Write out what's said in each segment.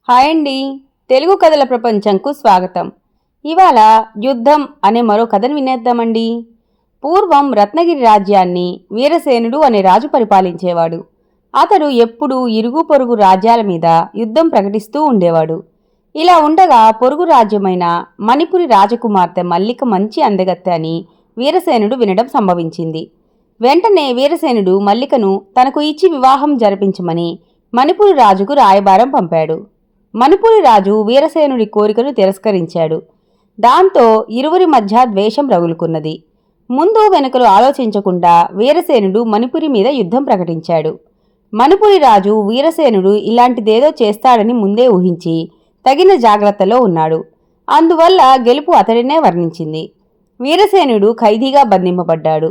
Hi అండి. తెలుగు కథల ప్రపంచంకు స్వాగతం. ఇవాళ యుద్ధం అనే మరో కథను వినేద్దామండి. పూర్వం రత్నగిరి రాజ్యాన్ని వీరసేనుడు అనే రాజు పరిపాలించేవాడు. అతడు ఎప్పుడూ ఇరుగు పొరుగు రాజ్యాల మీద యుద్ధం ప్రకటిస్తూ ఉండేవాడు. ఇలా ఉండగా పొరుగు రాజ్యమైన మణిపురి రాజకుమార్తె మల్లిక మంచి అందగత్తె అని వీరసేనుడు వినడం సంభవించింది. వెంటనే వీరసేనుడు మల్లికను తనకు ఇచ్చి వివాహం జరిపించమని మణిపురి రాజుకు రాయబారం పంపాడు. మణిపురి రాజు వీరసేనుడి కోరికను తిరస్కరించాడు. దాంతో ఇరువురి మధ్య ద్వేషం రగులుకున్నది. ముందు వెనుకలు ఆలోచించకుండా వీరసేనుడు మణిపురి మీద యుద్ధం ప్రకటించాడు. మణిపురి రాజు వీరసేనుడు ఇలాంటిదేదో చేస్తాడని ముందే ఊహించి తగిన జాగ్రత్తలో ఉన్నాడు. అందువల్ల గెలుపు అతడినే వర్ణించింది. వీరసేనుడు ఖైదీగా బంధింపబడ్డాడు.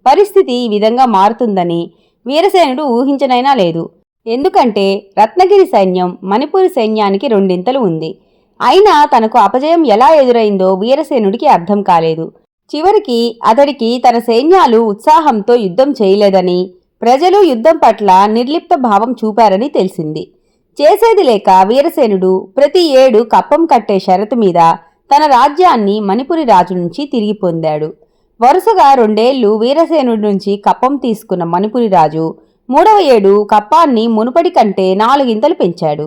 పరిస్థితి ఈ విధంగా మారుతుందని వీరసేనుడు ఊహించనైనా లేదు. ఎందుకంటే రత్నగిరి సైన్యం మణిపురి సైన్యానికి రెండింతలు ఉంది. అయినా తనకు అపజయం ఎలా ఎదురైందో వీరసేనుడికి అర్థం కాలేదు. చివరికి అతడికి తన సైన్యాలు ఉత్సాహంతో యుద్ధం చేయలేదని, ప్రజలు యుద్ధం పట్ల నిర్లిప్త భావం చూపారని తెలిసింది. చేసేది లేక వీరసేనుడు ప్రతి ఏడు కప్పం కట్టే షరతు మీద తన రాజ్యాన్ని మణిపురి రాజు నుంచి తిరిగి పొందాడు. వరుసగా 2 ఏళ్లు వీరసేనుడి నుంచి కప్పం తీసుకున్న మణిపురి రాజు 3వ ఏడు కప్పాన్ని మునుపటి కంటే 4 ఇంతలు పెంచాడు.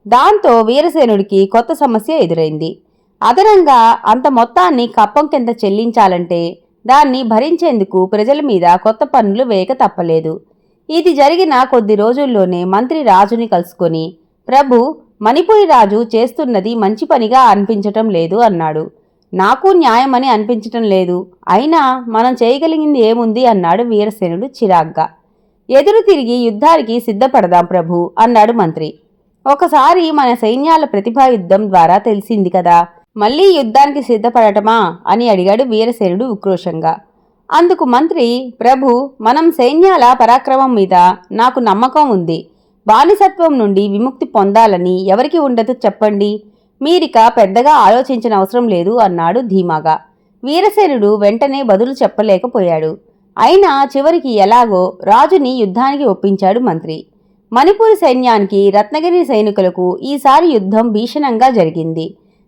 దాంతో వీరసేనుడికి కొత్త సమస్య ఎదురైంది. అదనంగా అంత మొత్తాన్ని కప్పం కింద చెల్లించాలంటే దాన్ని భరించేందుకు ప్రజల మీద కొత్త పన్నులు వేయక తప్పలేదు. ఇది జరిగిన కొద్ది రోజుల్లోనే మంత్రి రాజుని కలుసుకొని, ప్రభు, మణిపురి రాజు చేస్తున్నది మంచి పనిగా అనిపించటం లేదు అన్నాడు. నాకు న్యాయమని అనిపించటం లేదు. అయినా మనం చేయగలిగింది ఏముంది అన్నాడు వీరసేనుడు చిరాగ్గా. ఎదురు తిరిగి యుద్ధానికి సిద్ధపడదాం ప్రభు అన్నాడు మంత్రి. ఒకసారి మన సైన్యాల ప్రతిభా యుద్ధం ద్వారా తెలిసింది కదా, మళ్లీ యుద్ధానికి సిద్ధపడటమా అని అడిగాడు వీరసేనుడు ఉక్రోషంగా. అందుకు మంత్రి, ప్రభు, మనం సైన్యాల పరాక్రమం మీద నాకు నమ్మకం ఉంది. బానిసత్వం నుండి విముక్తి పొందాలని ఎవరికి ఉండదు చెప్పండి. మీరిక పెద్దగా ఆలోచించిన అవసరం లేదు అన్నాడు ధీమాగా. వీరసేనుడు వెంటనే బదులు చెప్పలేకపోయాడు. అయినా చివరికి ఎలాగో రాజుని యుద్ధానికి ఒప్పించాడు మంత్రి. మణిపురి సైన్యానికి రత్నగిరి సైనికులకు ఈసారి యుద్ధం భీషణంగా జరిగింది.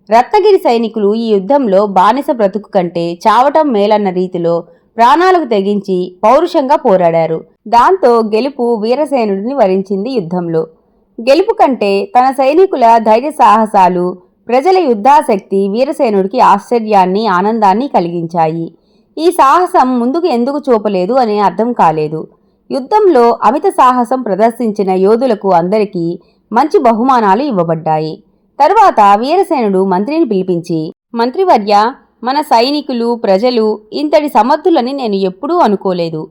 రత్నగిరి సైనికులు ఈ యుద్ధంలో బానిస బ్రతుకు కంటే చావటం మేలన్న రీతిలో ప్రాణాలకు తెగించి పౌరుషంగా పోరాడారు. దాంతో గెలుపు వీరసేనుడిని వరించింది. యుద్ధంలో గెలుపు కంటే తన సైనికుల ధైర్య సాహసాలు, ప్రజల యుద్ధాశక్తి వీరసేనుడికి ఆశ్చర్యాన్ని, ఆనందాన్ని కలిగించాయి. ఈ సాహసం ముందుకు ఎందుకు చూపలేదు అని అర్థం కాలేదు. యుద్ధంలో అమిత సాహసం ప్రదర్శించిన యోధులకు అందరికీ మంచి బహుమానాలు ఇవ్వబడ్డాయి. తరువాత వీరసేనుడు మంత్రిని పిలిపించి, మంత్రివర్య, మన సైనికులు, ప్రజలు ఇంతటి సమర్థులని నేను ఎప్పుడూ అనుకోలేదు.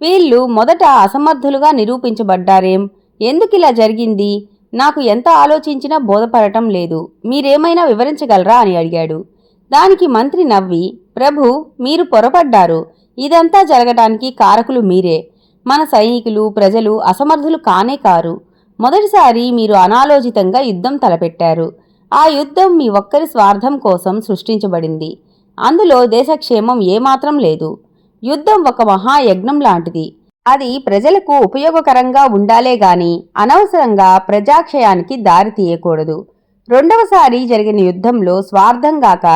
వీళ్ళు మొదట అసమర్థులుగా నిరూపించబడ్డారేం? ఎందుకిలా జరిగింది? నాకు ఎంత ఆలోచించినా బోధపడటం లేదు. మీరేమైనా వివరించగలరా అని అడిగాడు. దానికి మంత్రి నవ్వి, ప్రభు, మీరు పొరపడ్డారు. ఇదంతా జరగటానికి కారకులు మీరే. మన సైనికులు, ప్రజలు అసమర్థులు కానే కారు. మొదటిసారి మీరు అనాలోచితంగా యుద్ధం తలపెట్టారు. ఆ యుద్ధం మీ ఒక్కరి స్వార్థం కోసం సృష్టించబడింది. అందులో దేశక్షేమం ఏమాత్రం లేదు. యుద్ధం ఒక మహాయజ్ఞం లాంటిది. అది ప్రజలకు ఉపయోగకరంగా ఉండాలే గాని అనవసరంగా ప్రజాక్షయానికి దారి తీయకూడదు. రెండవసారి జరిగిన యుద్ధంలో స్వార్థంగాక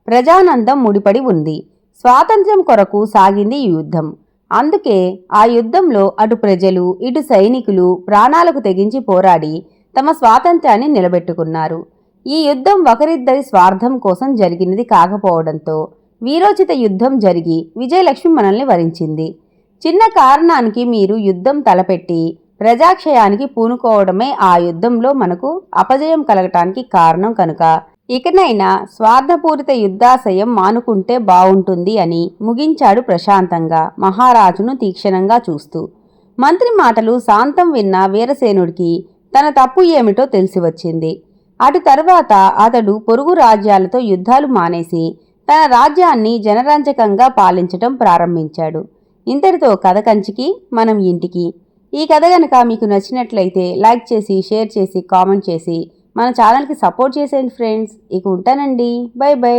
ప్రజానందం ముడిపడి ఉంది. స్వాతంత్ర్యం కొరకు సాగింది ఈ యుద్ధం. అందుకే ఆ యుద్ధంలో అటు ప్రజలు, ఇటు సైనికులు ప్రాణాలకు తెగించి పోరాడి తమ స్వాతంత్ర్యాన్ని నిలబెట్టుకున్నారు. ఈ యుద్ధం ఒకరిద్దరి స్వార్థం కోసం జరిగినది కాకపోవడంతో వీరోచిత యుద్ధం జరిగి విజయలక్ష్మి మనల్ని వరించింది. చిన్న కారణానికి మీరు యుద్ధం తలపెట్టి ప్రజాక్షయానికి పూనుకోవడమే ఆ యుద్ధంలో మనకు అపజయం కలగటానికి కారణం కనుక ఇకనైనా స్వార్థపూరిత యుద్ధాశయం మానుకుంటే బావుంటుంది అని ముగించాడు ప్రశాంతంగా, మహారాజును తీక్షణంగా చూస్తూ. మంత్రి మాటలు శాంతం విన్న వీరసేనుడికి తన తప్పు ఏమిటో తెలిసి వచ్చింది. అటు తర్వాత అతడు పొరుగు రాజ్యాలతో యుద్ధాలు మానేసి తన రాజ్యాన్ని జనరంజకంగా పాలించటం ప్రారంభించాడు. ఇంతటితో కథ కంచికి, మనం ఇంటికి. ఈ కథ గనక మీకు నచ్చినట్లయితే లైక్ చేసి, షేర్ చేసి, కామెంట్ చేసి మన ఛానల్కి సపోర్ట్ చేసేయండి ఫ్రెండ్స్. ఇక ఉంటానండి. By by.